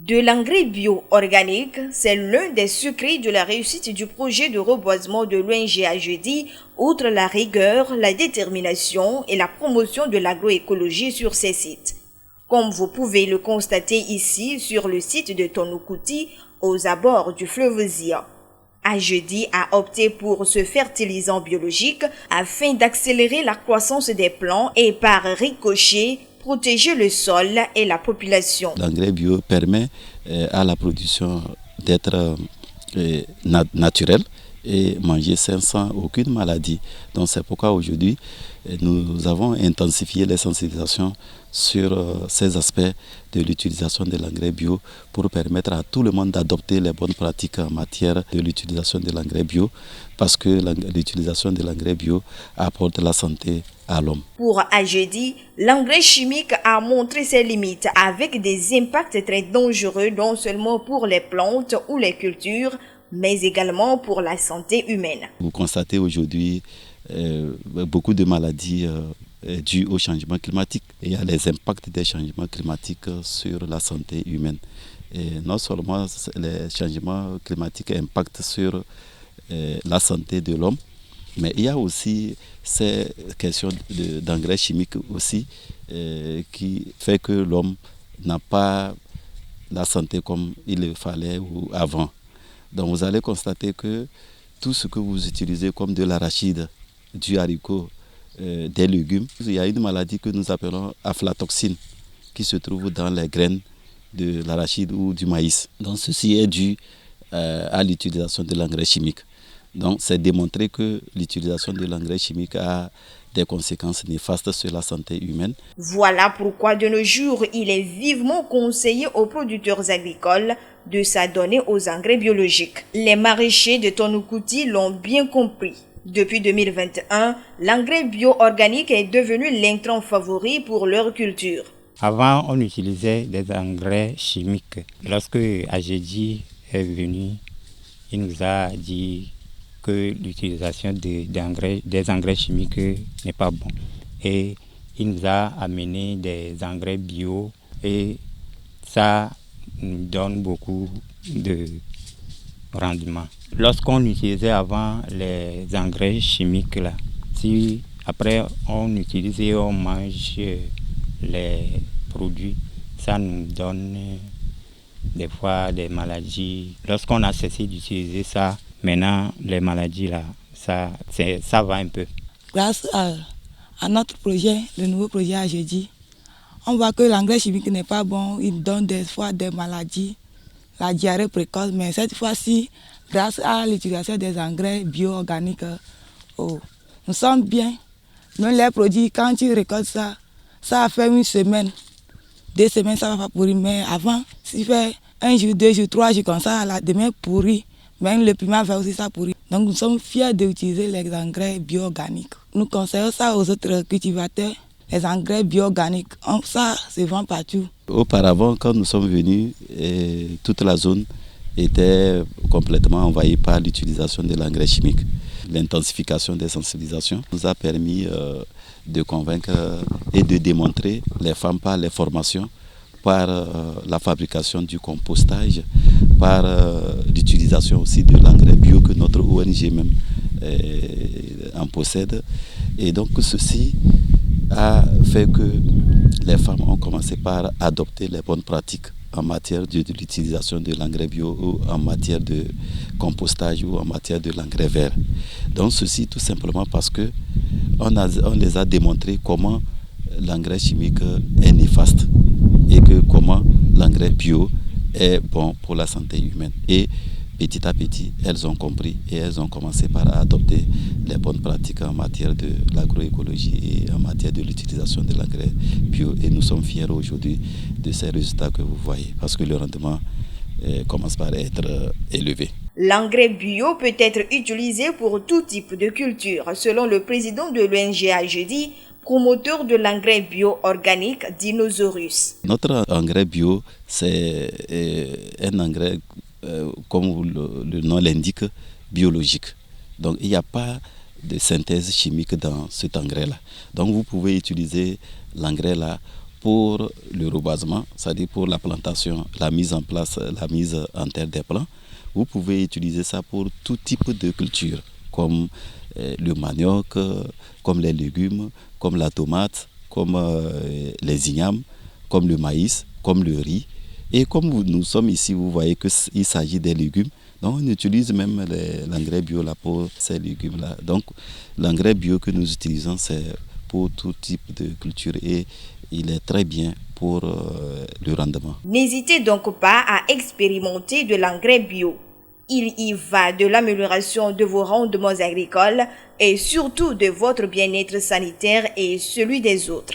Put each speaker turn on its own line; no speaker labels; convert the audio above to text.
De l'engrais bio-organique, c'est l'un des secrets de la réussite du projet de reboisement de l'ONG Agedi, outre la rigueur, la détermination et la promotion de l'agroécologie sur ces sites. Comme vous pouvez le constater ici sur le site de Tonoukuti, aux abords du fleuve Zia. Agedi a opté pour ce fertilisant biologique afin d'accélérer la croissance des plants et par ricochet, protéger le sol et la population.
L'engrais bio permet à la production d'être naturelle et manger sain sans aucune maladie. Donc c'est pourquoi aujourd'hui nous avons intensifié les sensibilisations sur ces aspects de l'utilisation de l'engrais bio pour permettre à tout le monde d'adopter les bonnes pratiques en matière de l'utilisation de l'engrais bio parce que l'utilisation de l'engrais bio apporte la santé à l'homme.
Pour Agedi, l'engrais chimique a montré ses limites avec des impacts très dangereux non seulement pour les plantes ou les cultures, mais également pour la santé humaine.
Vous constatez aujourd'hui beaucoup de maladies dues au changement climatique. Il y a les impacts des changements climatiques sur la santé humaine. Et non seulement les changements climatiques impactent sur la santé de l'homme, mais il y a aussi ces questions d'engrais chimiques aussi qui fait que l'homme n'a pas la santé comme il le fallait ou avant. Donc vous allez constater que tout ce que vous utilisez comme de l'arachide, du haricot, des légumes, il y a une maladie que nous appelons aflatoxine qui se trouve dans les graines de l'arachide ou du maïs. Donc ceci est dû à l'utilisation de l'engrais chimique. Donc c'est démontré que l'utilisation de l'engrais chimique a des conséquences néfastes sur la santé humaine.
Voilà pourquoi de nos jours, il est vivement conseillé aux producteurs agricoles de s'adonner aux engrais biologiques. Les maraîchers de Tonoukuti l'ont bien compris. Depuis 2021, l'engrais bio-organique est devenu l'intrant favori pour leur culture.
Avant, on utilisait des engrais chimiques. Lorsque Agedi est venu, il nous a dit que l'utilisation des engrais chimiques n'est pas bon. Et il nous a amené des engrais bio et ça nous donne beaucoup de rendement. Lorsqu'on utilisait avant les engrais chimiques, là, si après on utilise et on mange les produits, ça nous donne des fois des maladies. Lorsqu'on a cessé d'utiliser ça, maintenant les maladies là, ça va un peu.
Grâce à notre projet, le nouveau projet Agedi, on voit que l'engrais chimique n'est pas bon, il donne des fois des maladies, la diarrhée précoce, mais cette fois-ci, grâce à l'utilisation des engrais bio-organiques, nous sommes bien. Même les produits, quand tu récoltes ça, ça a fait une semaine, 2 semaines, ça va pas pourrir. Mais avant, si tu fais 1 jour, 2 jours, 3 jours comme ça, la demain pourrit. Même le piment va aussi ça pourrit. Donc nous sommes fiers d'utiliser les engrais bio-organiques. Nous conseillons ça aux autres cultivateurs. Les engrais bio-organiques, ça se vend partout.
Auparavant, quand nous sommes venus, toute la zone était complètement envahie par l'utilisation de l'engrais chimique. L'intensification des sensibilisations nous a permis de convaincre et de démontrer les femmes par les formations, par la fabrication du compostage, par l'utilisation aussi de l'engrais bio que notre ONG même en possède. Et donc ceci a fait que les femmes ont commencé par adopter les bonnes pratiques en matière de l'utilisation de l'engrais bio ou en matière de compostage ou en matière de l'engrais vert. Donc ceci tout simplement parce que on les a démontré comment l'engrais chimique est néfaste et que comment l'engrais bio est bon pour la santé humaine. Et petit à petit, elles ont compris et elles ont commencé par adopter les bonnes pratiques en matière de l'agroécologie et en matière de l'utilisation de l'engrais bio. Et nous sommes fiers aujourd'hui de ces résultats que vous voyez parce que le rendement commence par être élevé.
L'engrais bio peut être utilisé pour tout type de culture, selon le président de l'ONG Agedi, promoteur de l'engrais bio-organique Dinosaurus.
Notre engrais bio, c'est un engrais comme le nom l'indique, biologique. Donc il n'y a pas de synthèse chimique dans cet engrais-là. Donc vous pouvez utiliser l'engrais-là pour le reboisement, c'est-à-dire pour la plantation, la mise en place, la mise en terre des plants. Vous pouvez utiliser ça pour tout type de culture, comme le manioc, comme les légumes, comme la tomate, comme les ignames, comme le maïs, comme le riz. Et comme nous sommes ici, vous voyez qu'il s'agit des légumes. Donc on utilise même l'engrais bio là pour ces légumes-là. Donc l'engrais bio que nous utilisons, c'est pour tout type de culture et il est très bien pour le rendement.
N'hésitez donc pas à expérimenter de l'engrais bio. Il y va de l'amélioration de vos rendements agricoles et surtout de votre bien-être sanitaire et celui des autres.